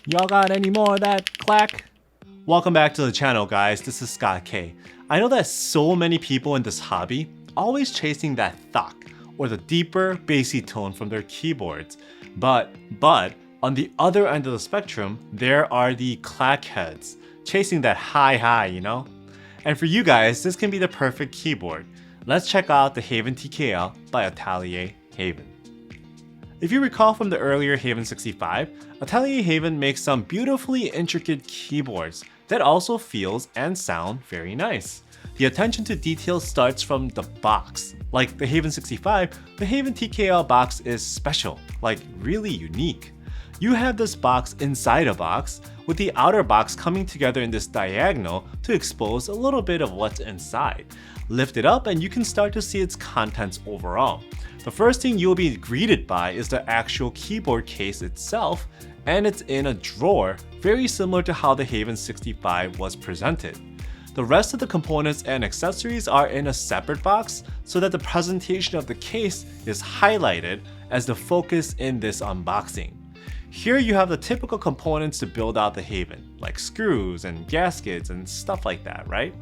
Y'all got any more of that clack? Welcome back to the channel, guys. This is Scott K. I know that so many people in this hobby always chasing that Thock, or the deeper bassy tone from their keyboards. But on the other end of the spectrum, there are the CLACKHEADS, chasing that high, you know? And for you guys, this can be the perfect keyboard. Let's check out the Haven TKL by Atelier Haven. If you recall from the earlier Haven 65, Atelier Haven makes some beautifully intricate keyboards that also feels and sound very nice. The attention to detail starts from the box. Like the Haven 65, the Haven TKL box is special, like really unique. You have this box inside a box, with the outer box coming together in this diagonal to expose a little bit of what's inside. Lift it up and you can start to see its contents overall. The first thing you'll be greeted by is the actual keyboard case itself, and it's in a drawer, very similar to how the Haven 65 was presented. The rest of the components and accessories are in a separate box so that the presentation of the case is highlighted as the focus in this unboxing. Here you have the typical components to build out the Haven, like screws and gaskets and stuff like that, right?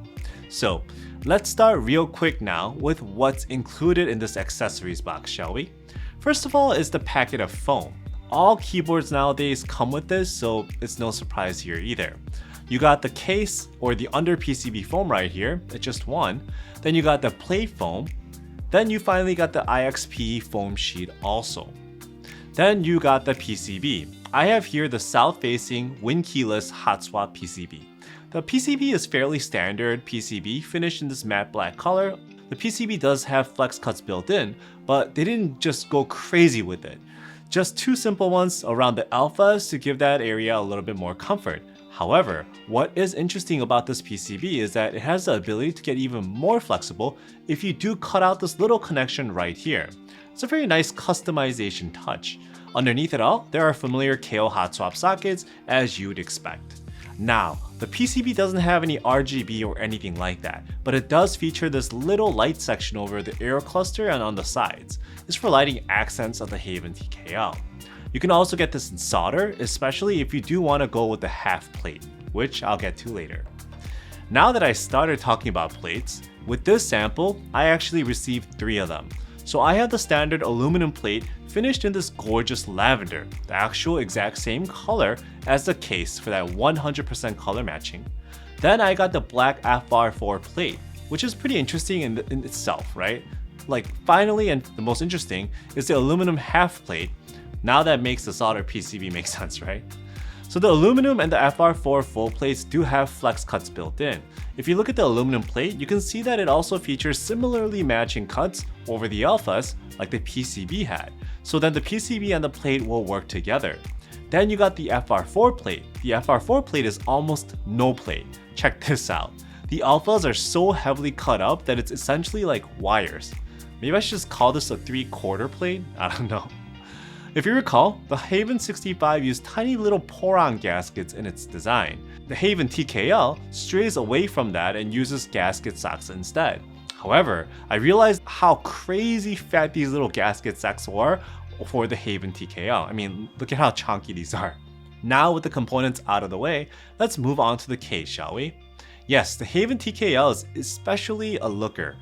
So let's start real quick now with what's included in this accessories box, shall we? First of all is the packet of foam. All keyboards nowadays come with this, so it's no surprise here either. You got the case or the under PCB foam right here, it's just one. Then you got the plate foam. Then you finally got the IXP foam sheet also. Then you got the PCB. I have here the south-facing wind keyless hot swap PCB. The PCB is fairly standard PCB finished in this matte black color. The PCB does have flex cuts built in, but they didn't just go crazy with it. Just two simple ones around the alphas to give that area a little bit more comfort. However, what is interesting about this PCB is that it has the ability to get even more flexible if you do cut out this little connection right here. It's a very nice customization touch. Underneath it all, there are familiar KO hot swap sockets as you'd expect. Now, the PCB doesn't have any RGB or anything like that, but it does feature this little light section over the aero cluster and on the sides. It's for lighting accents of the Haven TKL. You can also get this in solder, especially if you do want to go with the half plate, which I'll get to later. Now that I started talking about plates, with this sample, I actually received 3 of them. So I have the standard aluminum plate finished in this gorgeous lavender, the actual exact same color as the case for that 100% color matching. Then I got the black FR4 plate, which is pretty interesting in itself, right? Like finally, and the most interesting, is the aluminum half plate. Now that makes the solder PCB make sense, right? So the aluminum and the FR4 full plates do have flex cuts built in. If you look at the aluminum plate, you can see that it also features similarly matching cuts over the alphas like the PCB had. So then the PCB and the plate will work together. Then you got the FR4 plate. The FR4 plate is almost no plate. Check this out. The alphas are so heavily cut up that it's essentially like wires. Maybe I should just call this a 3/4 plate? I don't know. If you recall, the Haven 65 used tiny little pour-on gaskets in its design. The Haven TKL strays away from that and uses gasket socks instead. However, I realized how crazy fat these little gasket socks were for the Haven TKL. I mean, look at how chunky these are. Now with the components out of the way, let's move on to the case, shall we? Yes, the Haven TKL is especially a looker.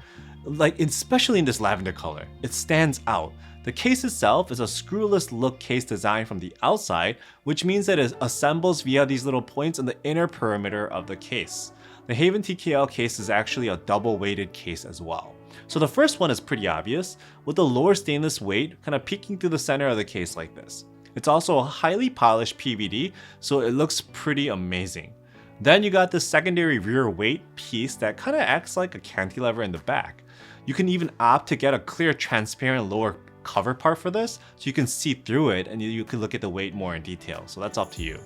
Especially in this lavender color. It stands out. The case itself is a screwless look case design from the outside, which means that it assembles via these little points in the inner perimeter of the case. The Haven TKL case is actually a double weighted case as well. So the first one is pretty obvious, with the lower stainless weight kind of peeking through the center of the case like this. It's also a highly polished PVD, so it looks pretty amazing. Then you got this secondary rear weight piece that kind of acts like a cantilever in the back. You can even opt to get a clear transparent lower cover part for this, so you can see through it and you can look at the weight more in detail, so that's up to you.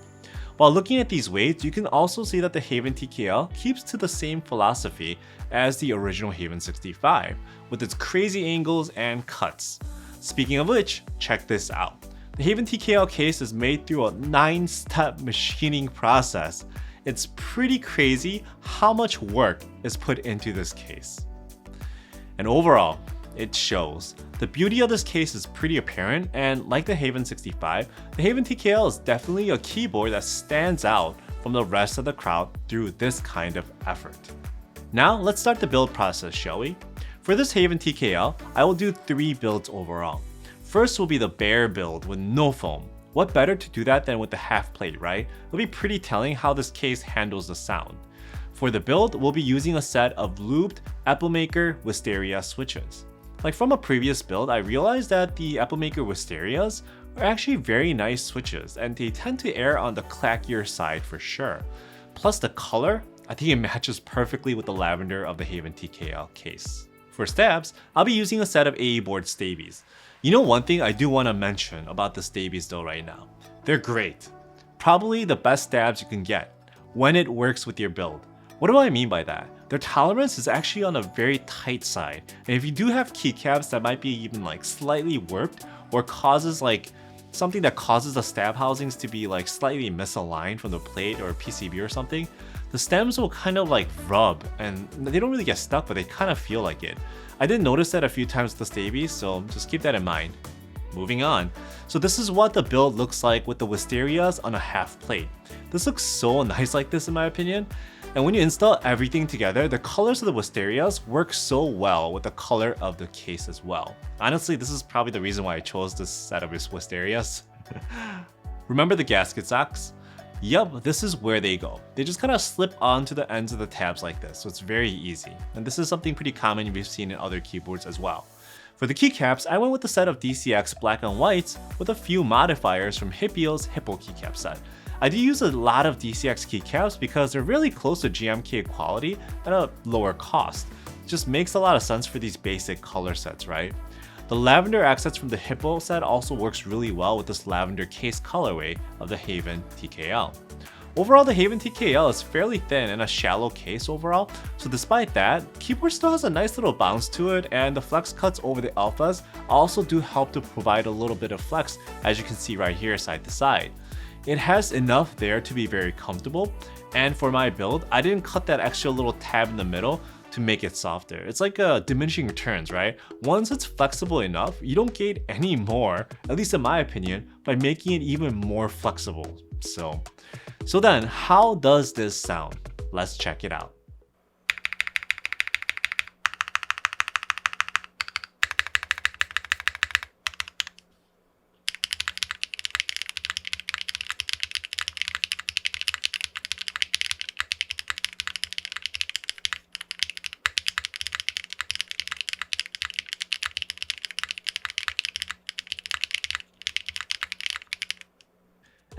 While looking at these weights, you can also see that the Haven TKL keeps to the same philosophy as the original Haven 65, with its crazy angles and cuts. Speaking of which, check this out. The Haven TKL case is made through a 9-step machining process. It's pretty crazy how much work is put into this case. And overall, it shows. The beauty of this case is pretty apparent, and like the Haven 65, the Haven TKL is definitely a keyboard that stands out from the rest of the crowd through this kind of effort. Now let's start the build process, shall we? For this Haven TKL, I will do 3 builds overall. First will be the bare build with no foam. What better to do that than with the half plate, right? It'll be pretty telling how this case handles the sound. For the build, we'll be using a set of looped Epomaker Wisteria switches. Like from a previous build, I realized that the Epomaker Wisterias are actually very nice switches, and they tend to err on the clackier side for sure. Plus the color, I think it matches perfectly with the lavender of the Haven TKL case. For stabs, I'll be using a set of Aeboards Staebies. You know, one thing I do want to mention about the Staebies though right now, they're great. Probably the best stabs you can get when it works with your build. What do I mean by that? Their tolerance is actually on a very tight side, and if you do have keycaps that might be even like slightly warped or causes like something that causes the stab housings to be like slightly misaligned from the plate or PCB or something, the stems will kind of like rub, and they don't really get stuck, but they kind of feel like it. I did notice that a few times with the Staebies, so just keep that in mind. Moving on. So this is what the build looks like with the Wisterias on a half plate. This looks so nice like this in my opinion. And when you install everything together, the colors of the Wisterias work so well with the color of the case as well. Honestly, this is probably the reason why I chose this set of Wisterias. Remember the gasket socks? Yup, this is where they go. They just kind of slip onto the ends of the tabs like this, so it's very easy. And this is something pretty common we've seen in other keyboards as well. For the keycaps, I went with a set of DCX black and whites with a few modifiers from Hippio's Hippo keycap set. I do use a lot of DCX keycaps because they're really close to GMK quality at a lower cost. It just makes a lot of sense for these basic color sets, right? The lavender accents from the Hippo set also works really well with this lavender case colorway of the Haven TKL. Overall, the Haven TKL is fairly thin and a shallow case overall, so despite that, keyboard still has a nice little bounce to it, and the flex cuts over the alphas also do help to provide a little bit of flex, as you can see right here side to side. It has enough there to be very comfortable, and for my build, I didn't cut that extra little tab in the middle to make it softer. It's like a diminishing returns, right? Once it's flexible enough, you don't gain any more, at least in my opinion, by making it even more flexible. So then, how does this sound? Let's check it out.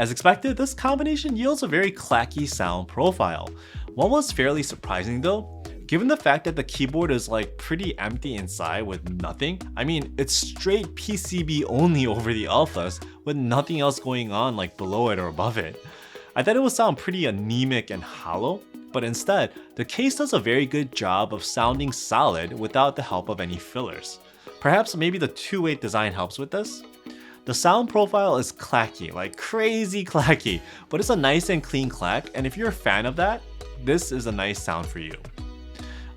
As expected, this combination yields a very clacky sound profile. What was fairly surprising though, given the fact that the keyboard is like pretty empty inside with nothing, I mean it's straight PCB only over the alphas with nothing else going on like below it or above it. I thought it would sound pretty anemic and hollow, but instead, the case does a very good job of sounding solid without the help of any fillers. Perhaps maybe the two-way design helps with this? The sound profile is clacky, like crazy clacky, but it's a nice and clean clack, and if you're a fan of that, this is a nice sound for you.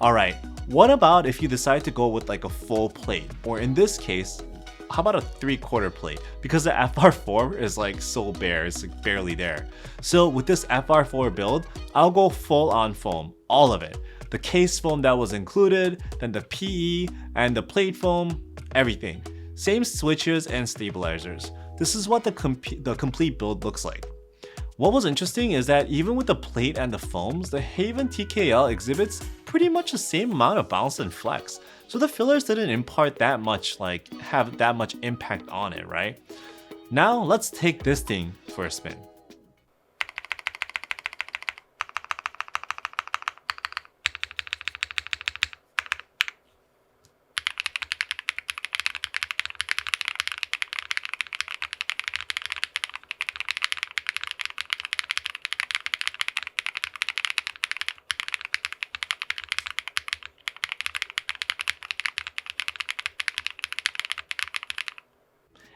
Alright, what about if you decide to go with like a full plate, or in this case, how about a 3/4 plate? Because the FR4 is like so bare, it's like barely there. So with this FR4 build, I'll go full on foam, all of it. The case foam that was included, then the PE, and the plate foam, everything. Same switches and stabilizers. This is what the complete build looks like. What was interesting is that even with the plate and the foams, the Haven TKL exhibits pretty much the same amount of bounce and flex. So the fillers didn't impart that much, like have that much impact on it, right? Now let's take this thing for a spin.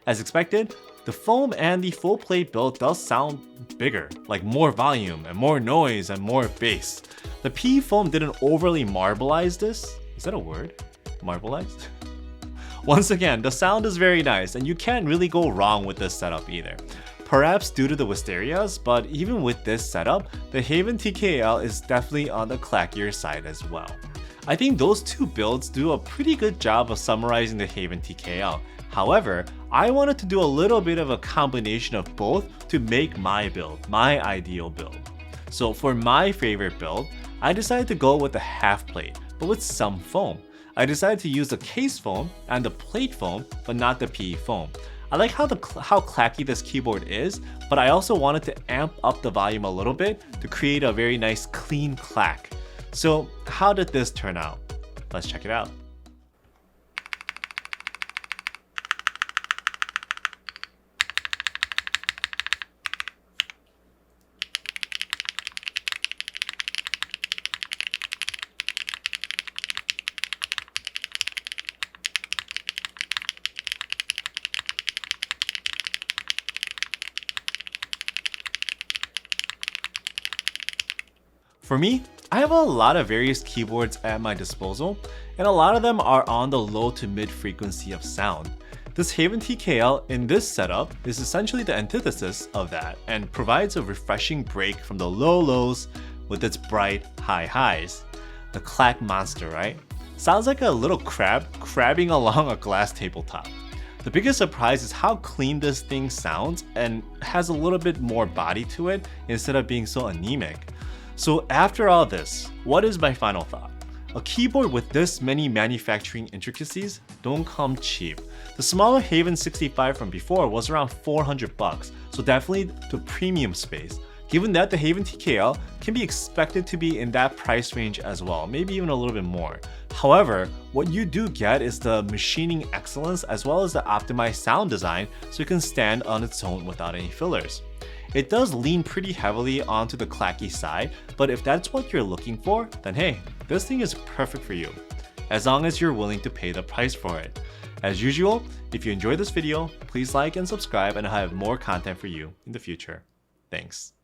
As expected, the foam and the full plate build does sound bigger, like more volume and more noise and more bass. The PE foam didn't overly marbleize this. Is that a word? Marbleized? Once again, the sound is very nice and you can't really go wrong with this setup either. Perhaps due to the Wisterias, but even with this setup, the Haven TKL is definitely on the clackier side as well. I think those two builds do a pretty good job of summarizing the Haven TKL. However, I wanted to do a little bit of a combination of both to make my build, my ideal build. So for my favorite build, I decided to go with the half plate, but with some foam. I decided to use the case foam and the plate foam, but not the PE foam. I like how clacky this keyboard is, but I also wanted to amp up the volume a little bit to create a very nice clean clack. So how did this turn out? Let's check it out. For me, I have a lot of various keyboards at my disposal, and a lot of them are on the low to mid frequency of sound. This Haven TKL in this setup is essentially the antithesis of that and provides a refreshing break from the low lows with its bright high highs. The clack monster, right? Sounds like a little crab crabbing along a glass tabletop. The biggest surprise is how clean this thing sounds and has a little bit more body to it instead of being so anemic. So after all this, what is my final thought? A keyboard with this many manufacturing intricacies don't come cheap. The smaller Haven 65 from before was around $400, so definitely the premium space. Given that the Haven TKL can be expected to be in that price range as well, maybe even a little bit more. However, what you do get is the machining excellence as well as the optimized sound design so it can stand on its own without any fillers. It does lean pretty heavily onto the clacky side, but if that's what you're looking for, then hey, this thing is perfect for you, as long as you're willing to pay the price for it. As usual, if you enjoyed this video, please like and subscribe and I'll have more content for you in the future. Thanks.